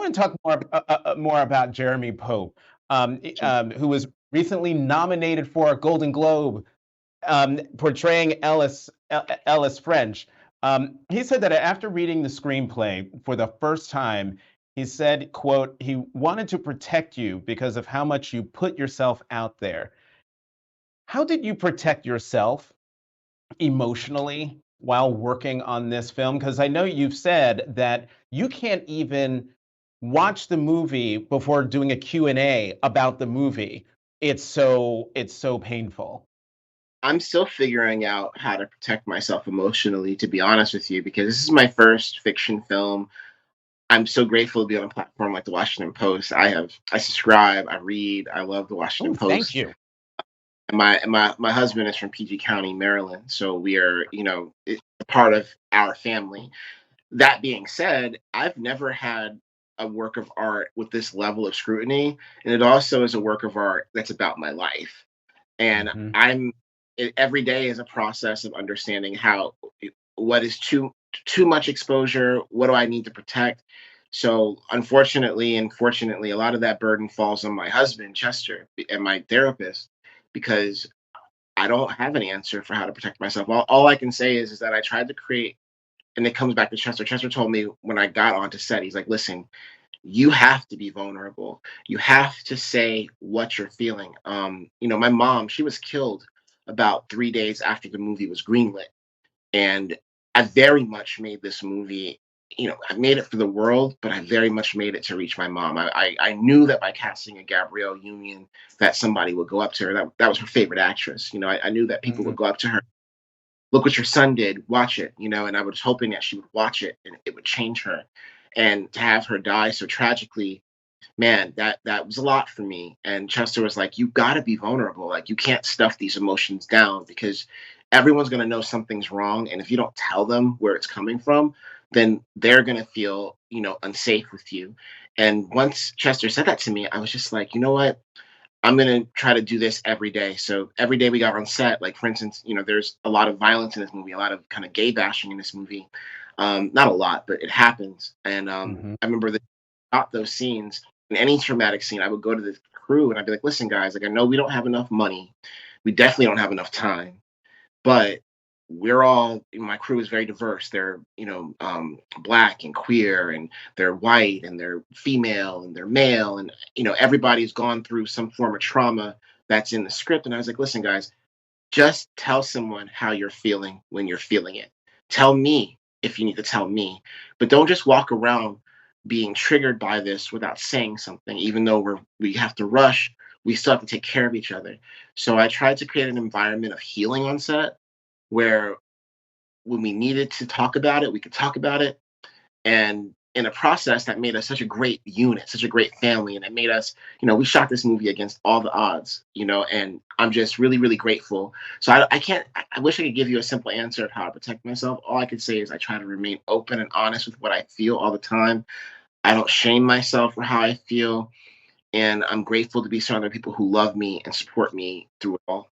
want to talk more about Jeremy Pope, Sure. who was recently nominated for a Golden Globe, portraying Ellis French. He said that after reading the screenplay for the first time, he said, "quote He wanted to protect you because of how much you put yourself out there." How did you protect yourself emotionally while working on this film? Because I know you've said that you can't even watch the movie before doing a Q&A about the movie. It's so painful. I'm still figuring out how to protect myself emotionally, to be honest with you, because this is my first fiction film. I'm so grateful to be on a platform like the Washington Post. I subscribe, I read, I love the Oh, Washington thank Post. you. And my husband is from PG County, Maryland, so we are, a part of our family. That being said, I've never had a work of art with this level of scrutiny, and it also is a work of art that's about my life. And Mhm. every day is a process of understanding what is too much exposure, what do I need to protect. So unfortunately and fortunately, a lot of that burden falls on my husband Chester and my therapist, because I don't have an answer for how to protect myself. All I can say is that I tried to create, and it comes back to Chester. Chester told me when I got onto set, he's like, listen, you have to be vulnerable. You have to say what you're feeling. My mom, she was killed about 3 days after the movie was greenlit. And I very much made this movie, I made it for the world, but I very much made it to reach my mom. I knew that by casting a Gabrielle Union, that somebody would go up to her. That was her favorite actress. I knew that people Mhm. would go up to her, look what your son did, watch it, and I was hoping that she would watch it and it would change her. And to have her die so tragically, man, that was a lot for me. And Chester was like, "You got to be vulnerable. Like you can't stuff these emotions down because everyone's gonna know something's wrong, and if you don't tell them where it's coming from, then they're gonna feel, unsafe with you." And once Chester said that to me, I was just like, you know what? I'm gonna try to do this every day. So every day we got on set, like for instance, there's a lot of violence in this movie, a lot of kind of gay bashing in this movie. Not a lot, but it happens. And Mhm. I remember that shot those scenes. In any traumatic scene, I would go to the crew and I'd be like, "Listen, guys, like I know we don't have enough money, we definitely don't have enough time, but we're all my crew is very diverse. They're black and queer, and they're white and they're female and they're male, and everybody's gone through some form of trauma that's in the script." And I was like, "Listen, guys, just tell someone how you're feeling when you're feeling it. Tell me if you need to tell me, but don't just walk around being triggered by this without saying something. Even though we have to rush, we still have to take care of each other." So I tried to create an environment of healing on set where when we needed to talk about it, we could talk about it. And in a process that made us such a great unit, such a great family. And it made us, we shot this movie against all the odds, and I'm just really, really grateful. So I can't, I wish I could give you a simple answer of how I protect myself. All I could say is I try to remain open and honest with what I feel all the time. I don't shame myself for how I feel. And I'm grateful to be surrounded by people who love me and support me through it all.